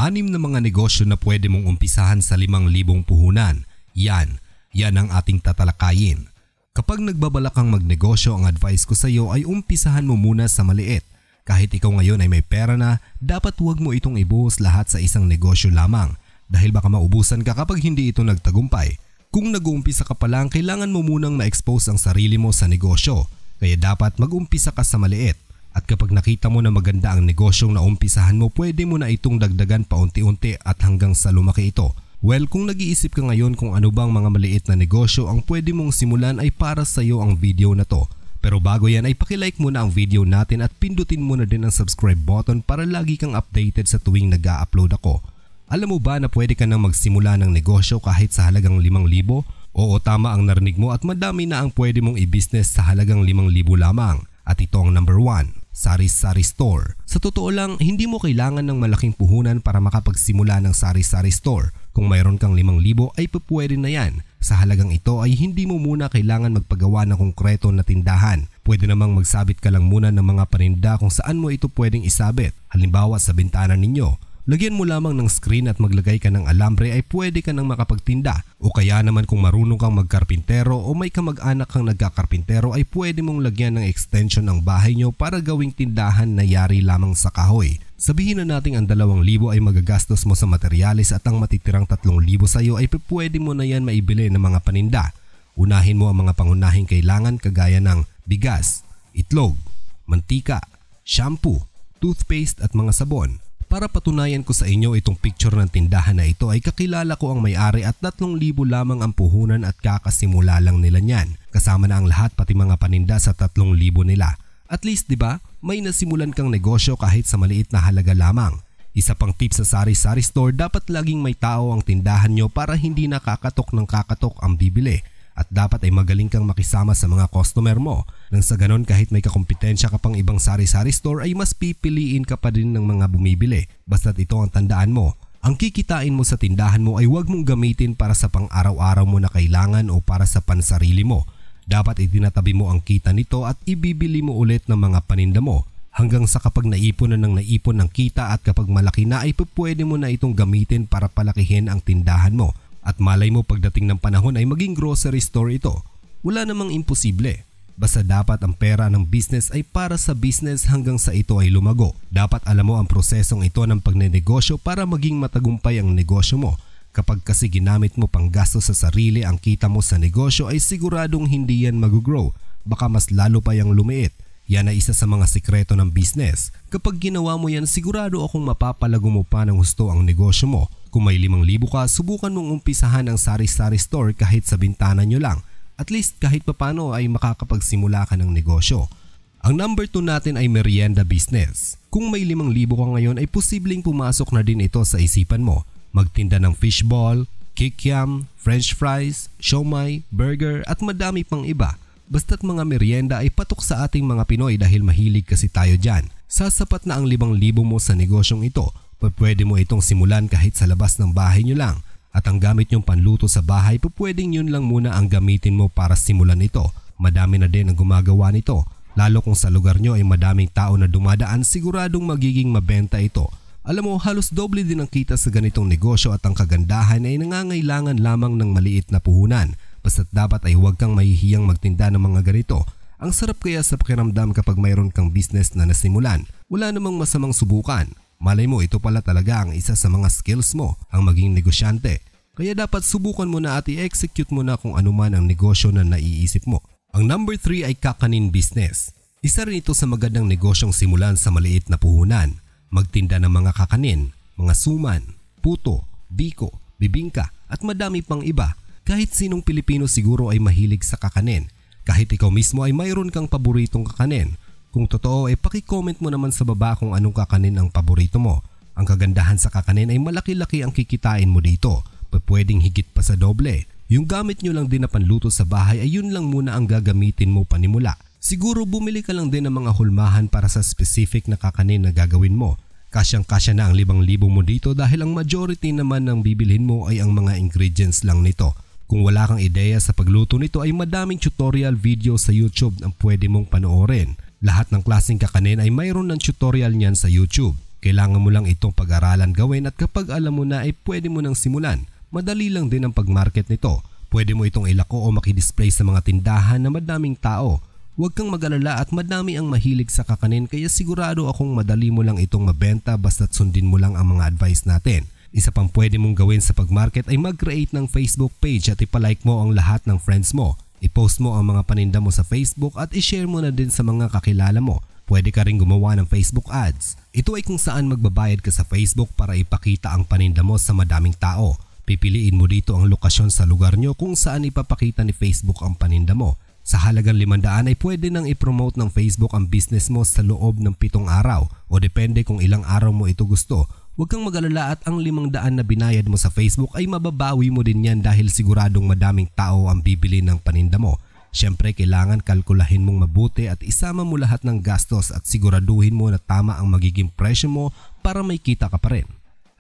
Anim na mga negosyo na pwede mong umpisahan sa 5,000 puhunan. Yan ang ating tatalakayin. Kapag nagbabalak kang magnegosyo, ang advice ko sa iyo ay umpisahan mo muna sa maliit. Kahit ikaw ngayon ay may pera na, dapat huwag mo itong ibuhos lahat sa isang negosyo lamang dahil baka maubusan ka kapag hindi ito nagtagumpay. Kung nag-uumpisa ka pa lang, kailangan mo munang ma-expose ang sarili mo sa negosyo. Kaya dapat mag-umpisa ka sa maliit. At kapag nakita mo na maganda ang negosyong naumpisahan mo, pwede mo na itong dagdagan paunti-unti at hanggang sa lumaki ito. Well, kung nag-iisip ka ngayon kung ano bang mga maliit na negosyo ang pwede mong simulan, ay para sa iyo ang video na to. Pero bago yan ay pakilike muna ang video natin at pindutin mo na din ang subscribe button para lagi kang updated sa tuwing nag-a-upload ako. Alam mo ba na pwede ka nang magsimula ng negosyo kahit sa halagang 5,000? Oo, tama ang narinig mo at madami na ang pwede mong i-business sa halagang 5,000 lamang. At ito ang number 1. Sari-sari store. Sa totoo lang, hindi mo kailangan ng malaking puhunan para makapagsimula ng sari-sari store. Kung mayroon kang 5,000 ay pwede na yan. Sa halagang ito ay hindi mo muna kailangan magpagawa ng konkreto na tindahan. Pwede namang magsabit ka lang muna ng mga paninda kung saan mo ito pwedeng isabit. Halimbawa sa bintana ninyo. Lagyan mo lamang ng screen at maglagay ka ng alambre ay pwede ka nang makapagtinda. O kaya naman kung marunong kang magkarpintero o may kamag-anak kang nagkakarpintero ay pwede mong lagyan ng extension ng bahay nyo para gawing tindahan na yari lamang sa kahoy. Sabihin na natin ang 2,000 ay magagastos mo sa materyales at ang matitirang 3,000 sa iyo ay pwede mo na yan maibili ng mga paninda. Unahin mo ang mga pangunahing kailangan kagaya ng bigas, itlog, mantika, shampoo, toothpaste at mga sabon. Para patunayan ko sa inyo itong picture ng tindahan na ito ay kakilala ko ang may-ari at 3,000 lamang ang puhunan at kakasimula lang nila niyan. Kasama na ang lahat pati mga paninda sa 3,000 nila. At least 'di ba, may nasimulan kang negosyo kahit sa maliit na halaga lamang. Isa pang tip sa sari-sari store, dapat laging may tao ang tindahan nyo para hindi nakakatok ng kakatok ang bibili. At dapat ay magaling kang makisama sa mga customer mo. Nang sa ganon kahit may kakompetensya ka pang ibang sari-sari store ay mas pipiliin ka pa din ng mga bumibili. Basta't ito ang tandaan mo. Ang kikitain mo sa tindahan mo ay huwag mong gamitin para sa pang-araw-araw mo na kailangan o para sa pansarili mo. Dapat itinatabi mo ang kita nito at ibibili mo ulit ng mga paninda mo. Hanggang sa kapag naipon na ng naipon ng kita at kapag malaki na ay pwede mo na itong gamitin para palakihin ang tindahan mo. At malay mo pagdating ng panahon ay maging grocery store ito. Wala namang imposible. Basta dapat ang pera ng business ay para sa business hanggang sa ito ay lumago. Dapat alam mo ang prosesong ito ng pagnenegosyo para maging matagumpay ang negosyo mo. Kapag kasi ginamit mo pang gasto sa sarili ang kita mo sa negosyo ay siguradong hindi yan mag-grow. Baka mas lalo pa yang lumiit. Yan ay isa sa mga sikreto ng business. Kapag ginawa mo yan, sigurado akong mapapalago mo pa ng husto ang negosyo mo. Kung may 5,000 ka, subukan mong umpisahan ang sari-sari store kahit sa bintana nyo lang. At least kahit papano ay makakapagsimula ka ng negosyo. Ang number 2 natin ay merienda business. Kung may 5,000 ka ngayon ay posibleng pumasok na din ito sa isipan mo. Magtinda ng fishball, kikiam, french fries, siomai, burger at madami pang iba. Basta't mga merienda ay patok sa ating mga Pinoy dahil mahilig kasi tayo dyan. Sasapat na ang 5,000 mo sa negosyong ito. Pwede mo itong simulan kahit sa labas ng bahay nyo lang. At ang gamit nyong panluto sa bahay, pwedeng yun lang muna ang gamitin mo para simulan ito. Madami na din ang gumagawa nito. Lalo kung sa lugar nyo ay madaming tao na dumadaan, siguradong magiging mabenta ito. Alam mo, halos doble din ang kita sa ganitong negosyo at ang kagandahan ay nangangailangan lamang ng maliit na puhunan. Basta't dapat ay huwag kang mahihiyang magtinda ng mga ganito. Ang sarap kaya sa pakiramdam kapag mayroon kang business na nasimulan. Wala namang masamang subukan. Malay mo ito pala talaga ang isa sa mga skills mo, ang maging negosyante. Kaya dapat subukan mo na at i-execute mo na kung ano man ang negosyo na naiisip mo. Ang number 3 ay kakanin business. Isa rin ito sa magandang negosyong simulan sa maliit na puhunan. Magtinda ng mga kakanin, mga suman, puto, biko, bibingka at madami pang iba. Kahit sinong Pilipino siguro ay mahilig sa kakanin. Kahit ikaw mismo ay mayroon kang paboritong kakanin. Kung totoo ay paki-comment mo naman sa baba kung anong kakanin ang paborito mo. Ang kagandahan sa kakanin ay malaki-laki ang kikitain mo dito. Pwedeng higit pa sa doble. Yung gamit nyo lang din na panluto sa bahay ay yun lang muna ang gagamitin mo panimula. Siguro bumili ka lang din ng mga hulmahan para sa specific na kakanin na gagawin mo. Kasyang-kasya na ang 5,000 mo dito dahil ang majority naman ng bibilhin mo ay ang mga ingredients lang nito. Kung wala kang ideya sa pagluto nito ay madaming tutorial video sa YouTube ang pwede mong panoorin. Lahat ng klaseng kakanin ay mayroon ng tutorial niyan sa YouTube. Kailangan mo lang itong pag-aralan gawin at kapag alam mo na ay pwede mo nang simulan. Madali lang din ang pag-market nito. Pwede mo itong ilako o makidisplay sa mga tindahan na madaming tao. Huwag kang mag-alala at madami ang mahilig sa kakanin kaya sigurado akong madali mo lang itong mabenta basta't sundin mo lang ang mga advice natin. Isa pang pwede mong gawin sa pag-market ay mag-create ng Facebook page at ipalike mo ang lahat ng friends mo. I-post mo ang mga paninda mo sa Facebook at i-share mo na din sa mga kakilala mo. Pwede ka rin gumawa ng Facebook ads. Ito ay kung saan magbabayad ka sa Facebook para ipakita ang paninda mo sa madaming tao. Pipiliin mo dito ang lokasyon sa lugar nyo kung saan ipapakita ni Facebook ang paninda mo. Sa halagang 500 ay pwede nang i-promote ng Facebook ang business mo sa loob ng 7 araw o depende kung ilang araw mo ito gusto. Huwag kang mag-alala at ang 500 na binayad mo sa Facebook ay mababawi mo din yan dahil siguradong madaming tao ang bibili ng paninda mo. Siyempre kailangan kalkulahin mong mabuti at isama mo lahat ng gastos at siguraduhin mo na tama ang magiging presyo mo para may kita ka pa rin.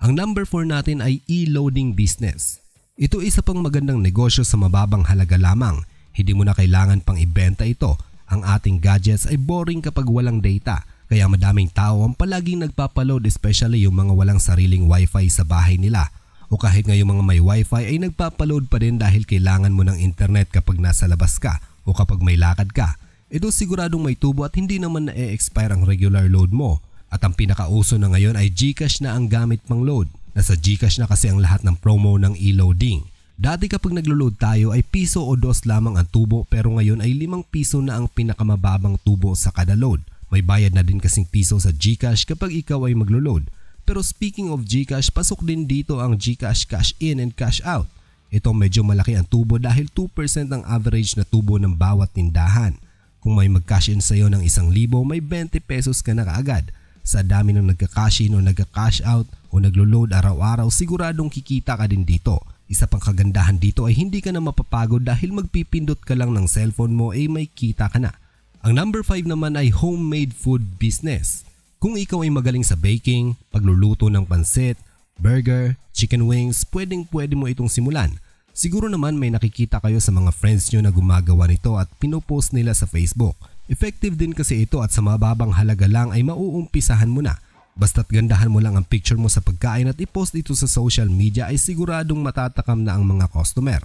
Ang number 4 natin ay e-loading business. Ito isa pang magandang negosyo sa mababang halaga lamang. Hindi mo na kailangan pang ibenta ito. Ang ating gadgets ay boring kapag walang data. Kaya madaming tao ang palaging nagpapaload, especially yung mga walang sariling wifi sa bahay nila. O kahit nga yung mga may wifi ay nagpapaload pa din dahil kailangan mo ng internet kapag nasa labas ka o kapag may lakad ka. Ito siguradong may tubo at hindi naman na-expire ang regular load mo. At ang pinakauso na ngayon ay GCash na ang gamit pang load. Nasa GCash na kasi ang lahat ng promo ng e-loading. Dati kapag naglo-load tayo ay piso o dos lamang ang tubo pero ngayon ay 5 piso na ang pinakamababang tubo sa kada load. May bayad na din kasing piso sa GCash kapag ikaw ay maglo-load. Pero speaking of GCash, pasok din dito ang GCash Cash In and Cash Out. Ito medyo malaki ang tubo dahil 2% ang average na tubo ng bawat tindahan. Kung may mag-cash in sa'yo ng 1,000, may 20 pesos ka na kaagad. Sa dami ng nagka-cash in o nagka-cash out o naglo-load araw-araw, siguradong kikita ka din dito. Isa pang kagandahan dito ay hindi ka na mapapagod dahil magpipindot ka lang ng cellphone mo ay may kita ka na. Ang number 5 naman ay homemade food business. Kung ikaw ay magaling sa baking, pagluluto ng pansit, burger, chicken wings, pwede mo itong simulan. Siguro naman may nakikita kayo sa mga friends nyo na gumagawa nito at pinopost nila sa Facebook. Effective din kasi ito at sa mababang halaga lang ay mauumpisahan mo na. Basta't gandahan mo lang ang picture mo sa pagkain at i-post ito sa social media ay siguradong matatakam na ang mga customer.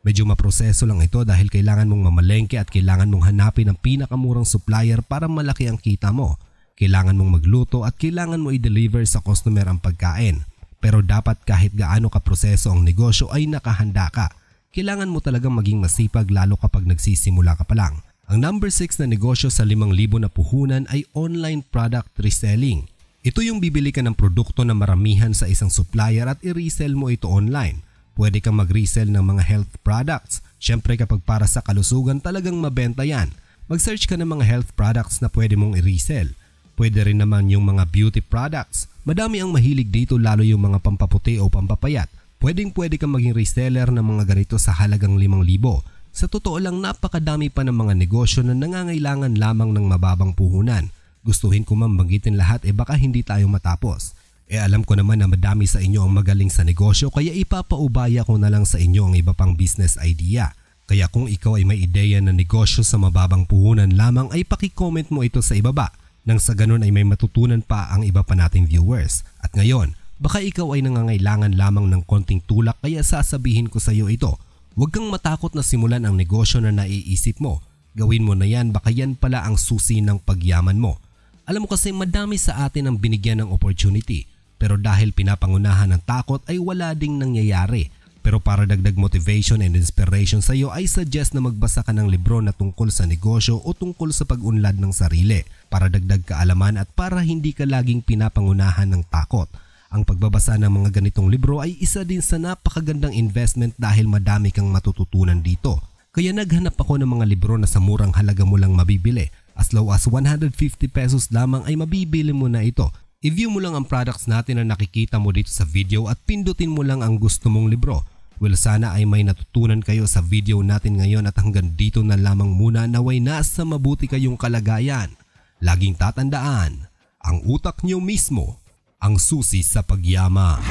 Medyo maproseso lang ito dahil kailangan mong mamalengke at kailangan mong hanapin ang pinakamurang supplier para malaki ang kita mo. Kailangan mong magluto at kailangan mo i-deliver sa customer ang pagkain. Pero dapat kahit gaano kaproseso ang negosyo ay nakahanda ka. Kailangan mo talagang maging masipag lalo kapag nagsisimula ka pa lang. Ang number 6 na negosyo sa 5,000 na puhunan ay online product reselling. Ito yung bibili ka ng produkto na maramihan sa isang supplier at i-resell mo ito online. Pwede kang mag-resell ng mga health products. Siyempre kapag para sa kalusugan talagang mabenta yan. Mag-search ka ng mga health products na pwede mong i-resell. Pwede rin naman yung mga beauty products. Madami ang mahilig dito lalo yung mga pampaputi o pampapayat. Pwede kang maging reseller ng mga ganito sa halagang 5,000. Sa totoo lang napakadami pa ng mga negosyo na nangangailangan lamang ng mababang puhunan. Gustuhin ko man banggitin lahat baka hindi tayo matapos. Alam ko naman na madami sa inyo ang magaling sa negosyo kaya ipapaubaya ko na lang sa inyo ang iba pang business idea. Kaya kung ikaw ay may ideya na negosyo sa mababang puhunan lamang ay paki-comment mo ito sa ibaba. Nang sa ganun ay may matutunan pa ang iba pa nating viewers. At ngayon, baka ikaw ay nangangailangan lamang ng konting tulak kaya sasabihin ko sa iyo ito. Huwag kang matakot na simulan ang negosyo na naiisip mo. Gawin mo na yan, baka yan pala ang susi ng pagyaman mo. Alam mo kasi madami sa atin ang binigyan ng opportunity. Pero dahil pinapangunahan ng takot ay wala ding nangyayari. Pero para dagdag motivation and inspiration sa iyo ay suggest na magbasa ka ng libro na tungkol sa negosyo o tungkol sa pag-unlad ng sarili para dagdag kaalaman at para hindi ka laging pinapangunahan ng takot. Ang pagbabasa ng mga ganitong libro ay isa din sa napakagandang investment dahil madami kang matututunan dito. Kaya naghanap ako ng mga libro na sa murang halaga mo lang mabibili. As low as 150 pesos lamang ay mabibili mo na ito. I-view mo lang ang products natin na nakikita mo dito sa video at pindutin mo lang ang gusto mong libro. Well, sana ay may natutunan kayo sa video natin ngayon at hanggang dito na lamang muna naway nasa mabuti kayong kalagayan. Laging tatandaan, ang utak nyo mismo ang susi sa pagyaman.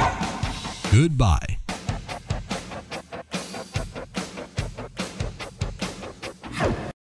Goodbye!